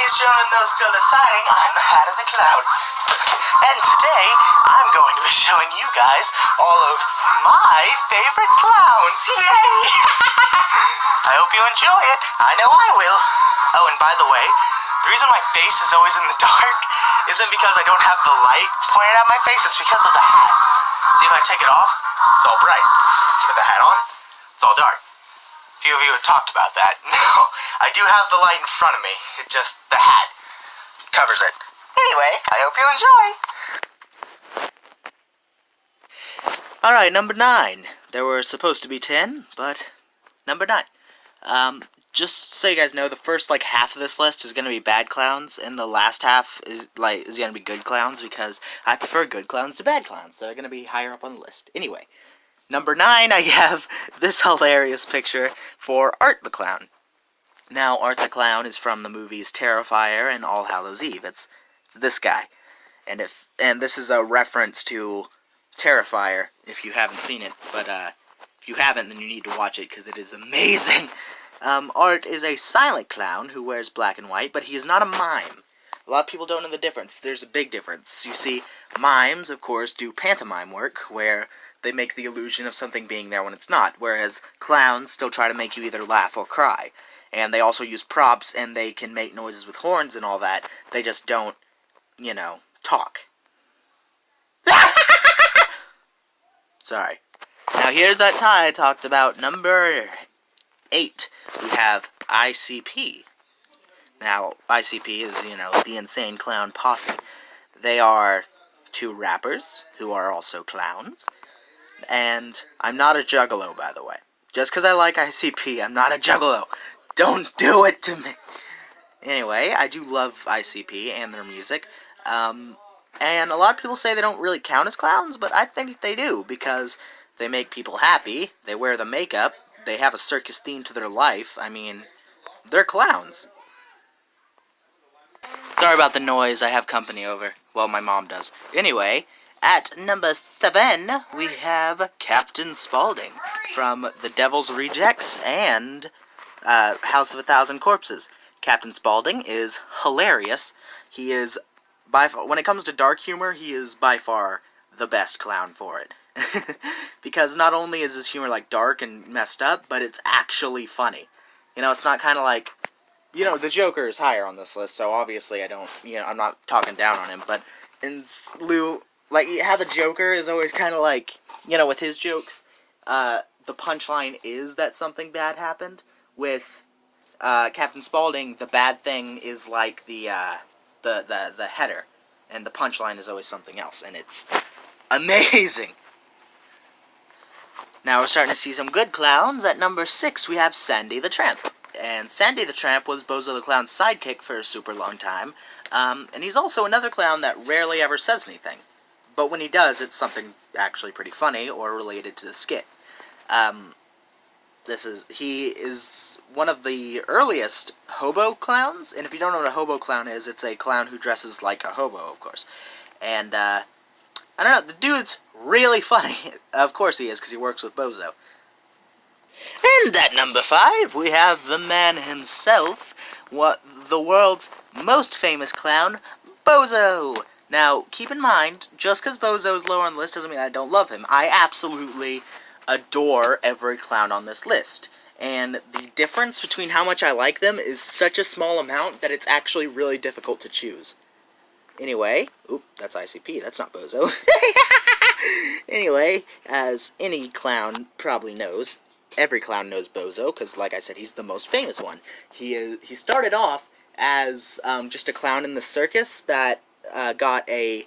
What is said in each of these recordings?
showing those still deciding, I'm the Hat of the Clown. And today, I'm going to be showing you guys all of my favorite clowns. Yay! I hope you enjoy it. I know I will. Oh, and by the way, the reason my face is always in the dark isn't because I don't have the light pointed at my face, it's because of the hat. See, if I take it off, it's all bright. Put the hat on, it's all dark. A few of you have talked about that. No, I do have the light in front of me. It just, the hat covers it. Anyway, I hope you enjoy. Alright, number 9. There were supposed to be 10, but number 9. Just so you guys know, the first half of this list is going to be bad clowns, and the last half is going to be good clowns, because I prefer good clowns to bad clowns, so they're going to be higher up on the list. Anyway, number 9, I have this hilarious picture for Art the Clown. Now, Art the Clown is from the movies Terrifier and All Hallows Eve. It's this guy, and this is a reference to Terrifier if you haven't seen it, but if you haven't, then you need to watch it because it is amazing. Art is a silent clown who wears black and white, but he is not a mime. A lot of people don't know the difference. There's a big difference. You see, mimes, of course, do pantomime work, where they make the illusion of something being there when it's not, whereas clowns still try to make you either laugh or cry. And they also use props, and they can make noises with horns and all that. They just don't, talk. Sorry. Now here's that tie I talked about. Number 8. We have ICP. Now, ICP is, the Insane Clown Posse. They are 2 rappers who are also clowns. And I'm not a juggalo, by the way. Just because I like ICP, I'm not a juggalo. Don't do it to me. Anyway, I do love ICP and their music. And a lot of people say they don't really count as clowns, but I think they do, because they make people happy, they wear the makeup, they have a circus theme to their life. I mean, they're clowns. Sorry about the noise, I have company over. Well, my mom does. Anyway, at number 7, we have Captain Spaulding from The Devil's Rejects and House of a Thousand Corpses. Captain Spaulding is hilarious. He is, by far, when it comes to dark humor, he is by far the best clown for it. Because not only is his humor dark and messed up, but it's actually funny. It's not kind of like, the Joker is higher on this list, so obviously I'm not talking down on him, but in lieu, how the Joker is always kind of with his jokes, the punchline is that something bad happened. With Captain Spaulding, the bad thing is the header, and the punchline is always something else, and it's amazing. Now we're starting to see some good clowns. At number 6, we have Sandy the Tramp. And Sandy the Tramp was Bozo the Clown's sidekick for a super long time. And he's also another clown that rarely ever says anything. But when he does, it's something actually pretty funny or related to the skit. He is one of the earliest hobo clowns. And if you don't know what a hobo clown is, it's a clown who dresses like a hobo, of course. And, I don't know, the dude's really funny. Of course he is, because he works with Bozo. And at number 5, we have the man himself, the world's most famous clown, Bozo. Now, keep in mind, just because Bozo's lower on the list doesn't mean I don't love him. I absolutely adore every clown on this list. And the difference between how much I like them is such a small amount that it's actually really difficult to choose. Anyway, that's ICP, that's not Bozo. Anyway, as any clown probably knows, every clown knows Bozo, because like I said, he's the most famous one. He started off as just a clown in the circus that got a...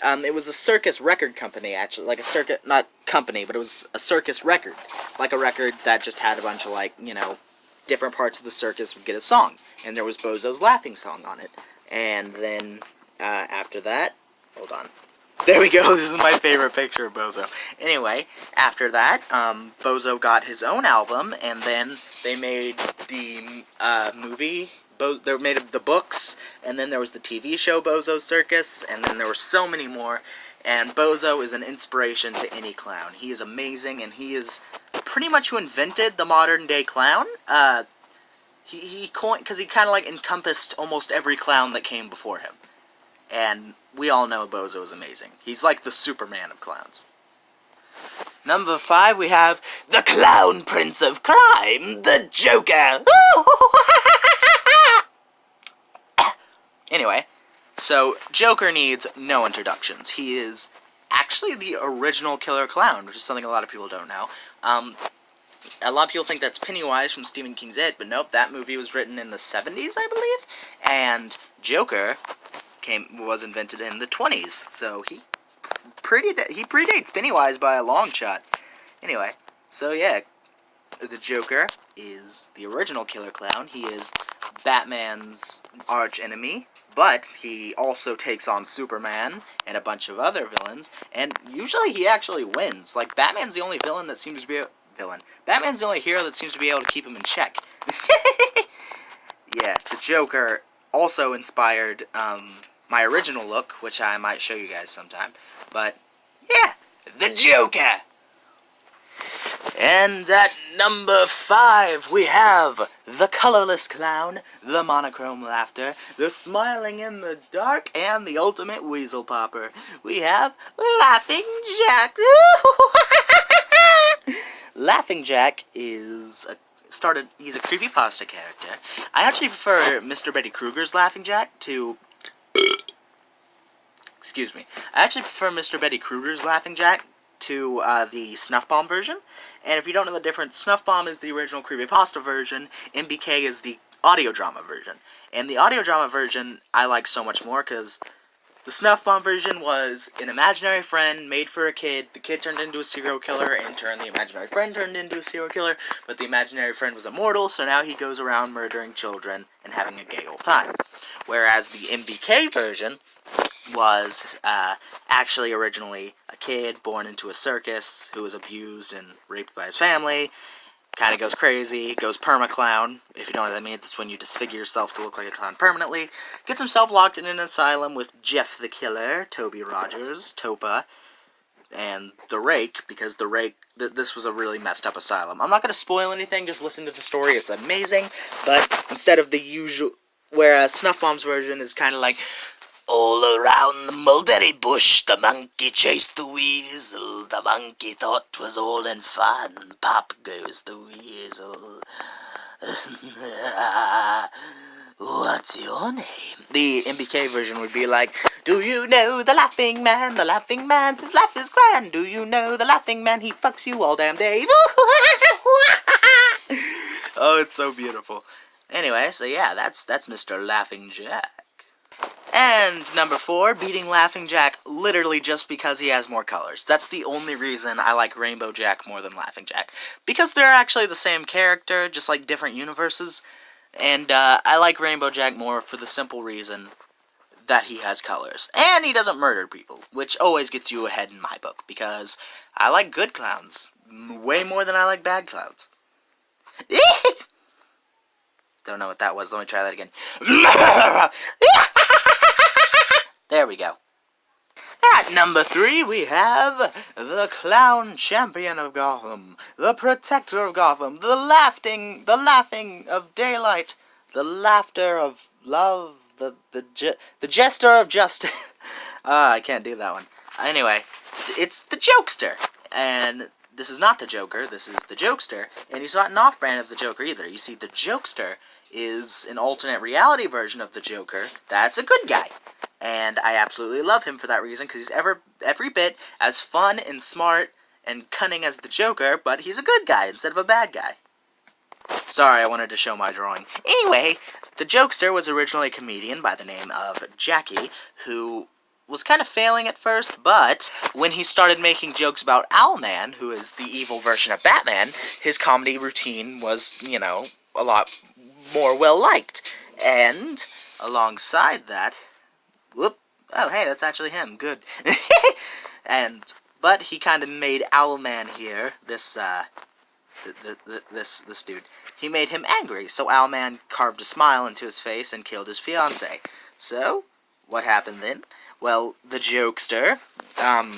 it was a circus record company, actually, like a circuit, not company, but it was a circus record. Like a record that just had a bunch of, different parts of the circus would get a song. And there was Bozo's laughing song on it. And then... after that, hold on. There we go, this is my favorite picture of Bozo. Anyway, after that, Bozo got his own album, and then they made the movie, they made the books, and then there was the TV show Bozo's Circus, and then there were so many more, and Bozo is an inspiration to any clown. He is amazing, and he is pretty much who invented the modern day clown. He coined, because he kind of like encompassed almost every clown that came before him. And we all know Bozo is amazing. He's like the Superman of clowns. Number 5, we have the Clown Prince of Crime, the Joker. Anyway, so Joker needs no introductions. He is actually the original killer clown, which is something a lot of people don't know. A lot of people think that's Pennywise from Stephen King's It, but nope, that movie was written in the 70s, I believe, and Joker was invented in the 20s, so he predates Pennywise by a long shot. Anyway, so yeah, the Joker is the original killer clown. He is Batman's arch enemy, but he also takes on Superman and a bunch of other villains, and usually he actually wins. Like, Batman's the only villain that seems to be Batman's the only hero that seems to be able to keep him in check. Yeah, the Joker also inspired my original look, which I might show you guys sometime. But, yeah, the Joker! And at number 5, we have the colorless clown, the monochrome laughter, the smiling in the dark, and the ultimate weasel popper. We have Laughing Jack. Laughing Jack is he's a creepypasta character. I actually prefer Mr. Betty Kruger's Laughing Jack to... Excuse me. I actually prefer Mr. Betty Kruger's Laughing Jack to the Snuff Bomb version. And if you don't know the difference, Snuff Bomb is the original creepypasta version, MBK is the audio drama version. And the audio drama version I like so much more because the Snuff Bomb version was an imaginary friend made for a kid. The kid turned into a serial killer, and the imaginary friend turned into a serial killer, but the imaginary friend was immortal, so now he goes around murdering children and having a gay old time. Whereas the MBK version was actually originally a kid born into a circus who was abused and raped by his family, kind of goes crazy, goes perma-clown. If you know what that means, it's when you disfigure yourself to look like a clown permanently. Gets himself locked in an asylum with Jeff the Killer, Toby Rogers, Topa, and the Rake, because the Rake, this was a really messed up asylum. I'm not going to spoil anything, just listen to the story, it's amazing, but instead of the usual, whereas Snuff Bomb's version is kind of like, all around the mulberry bush, the monkey chased the weasel. The monkey thought 'twas all in fun. Pop goes the weasel. What's your name? The MBK version would be like, do you know the laughing man? The laughing man, his laugh is grand. Do you know the laughing man? He fucks you all damn day. Oh, it's so beautiful. Anyway, so yeah, that's Mr. Laughing Jack. And number 4, beating Laughing Jack literally just because he has more colors. That's the only reason I like Rainbow Jack more than Laughing Jack. Because they're actually the same character, just like different universes. And I like Rainbow Jack more for the simple reason that he has colors. And he doesn't murder people, which always gets you ahead in my book. Because I like good clowns way more than I like bad clowns. Don't know what that was. Let me try that again. There we go. At number 3, we have the Clown Champion of Gotham, the Protector of Gotham, the laughing of daylight, the laughter of love, the jester of justice. I can't do that one. Anyway, it's the Jokester, and this is not the Joker, this is the Jokester, and he's not an off-brand of the Joker either. You see, the Jokester is an alternate reality version of the Joker that's a good guy. And I absolutely love him for that reason, because he's every bit as fun and smart and cunning as the Joker, but he's a good guy instead of a bad guy. Sorry, I wanted to show my drawing. Anyway, the Jokester was originally a comedian by the name of Jackie, who was kind of failing at first, but when he started making jokes about Owlman, who is the evil version of Batman, his comedy routine was, you know, a lot more well-liked. And alongside that... Whoop. Oh, hey, that's actually him. Good. But he kind of made Owlman here, this dude. He made him angry, so Owlman carved a smile into his face and killed his fiancée. So, what happened then? Well, the Jokester, kind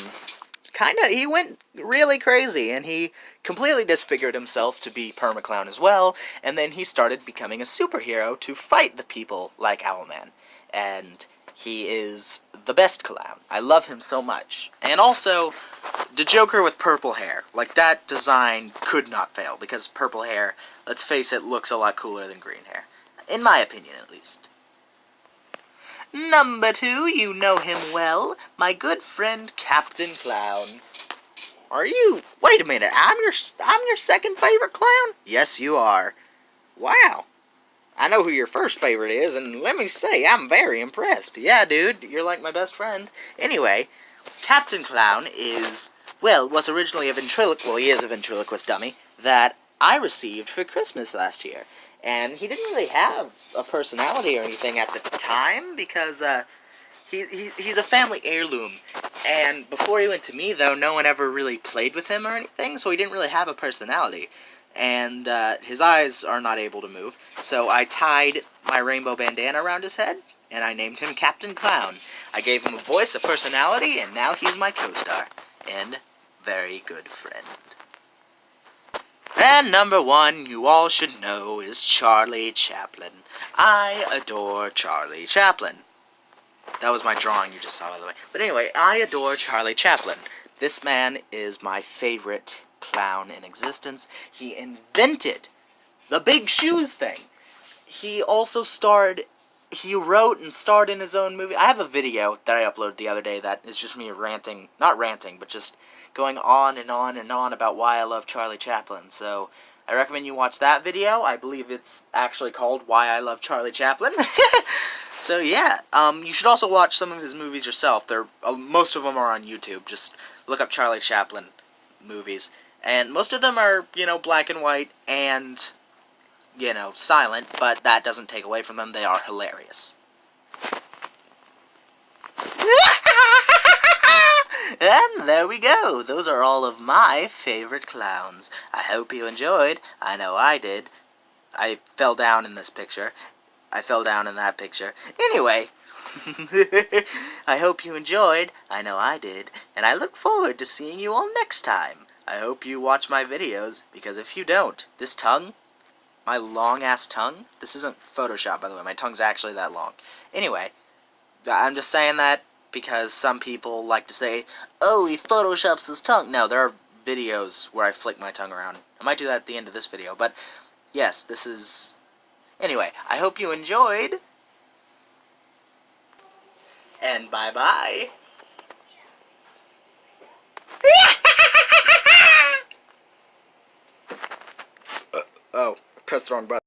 he went really crazy, and he completely disfigured himself to be Permaclown as well, and then he started becoming a superhero to fight the people like Owlman. And he is the best clown. I love him so much. And also, the Joker with purple hair. Like, that design could not fail, because purple hair, let's face it, looks a lot cooler than green hair. In my opinion, at least. Number 2, you know him well, my good friend Captain Clown. Are you? Wait a minute, I'm your second favorite clown? Yes, you are. Wow. I know who your first favorite is, and let me say, I'm very impressed. Yeah, dude, you're like my best friend. Anyway, Captain Clown is, well, was originally a ventriloquist, well, he is a ventriloquist dummy, that I received for Christmas last year. And he didn't really have a personality or anything at the time, because he's a family heirloom. And before he went to me, though, no one ever really played with him or anything, so he didn't really have a personality. And his eyes are not able to move, so I tied my rainbow bandana around his head, and I named him Captain Clown. I gave him a voice, a personality, and now he's my co-star, and very good friend. And number 1, you all should know, is Charlie Chaplin. I adore Charlie Chaplin. That was my drawing you just saw, by the way. But anyway, I adore Charlie Chaplin. This man is my favorite clown in existence. He invented the big shoes thing. He also he wrote and starred in his own movie. I have a video that I uploaded the other day that is just me ranting, not ranting, but just going on and on and on about why I love Charlie Chaplin. So I recommend you watch that video. I believe it's actually called Why I Love Charlie Chaplin. So yeah, you should also watch some of his movies yourself. Most of them are on YouTube. Just look up Charlie Chaplin movies. And most of them are, black and white and, silent, but that doesn't take away from them. They are hilarious. And there we go. Those are all of my favorite clowns. I hope you enjoyed. I know I did. I fell down in this picture. I fell down in that picture. Anyway, I hope you enjoyed. I know I did. And I look forward to seeing you all next time. I hope you watch my videos, because if you don't, this tongue, my long-ass tongue, this isn't Photoshop, by the way. My tongue's actually that long. Anyway, I'm just saying that because some people like to say, oh, he photoshops his tongue. No, there are videos where I flick my tongue around. I might do that at the end of this video, but yes, this is... Anyway, I hope you enjoyed, and bye-bye. Oh, pressed the wrong button.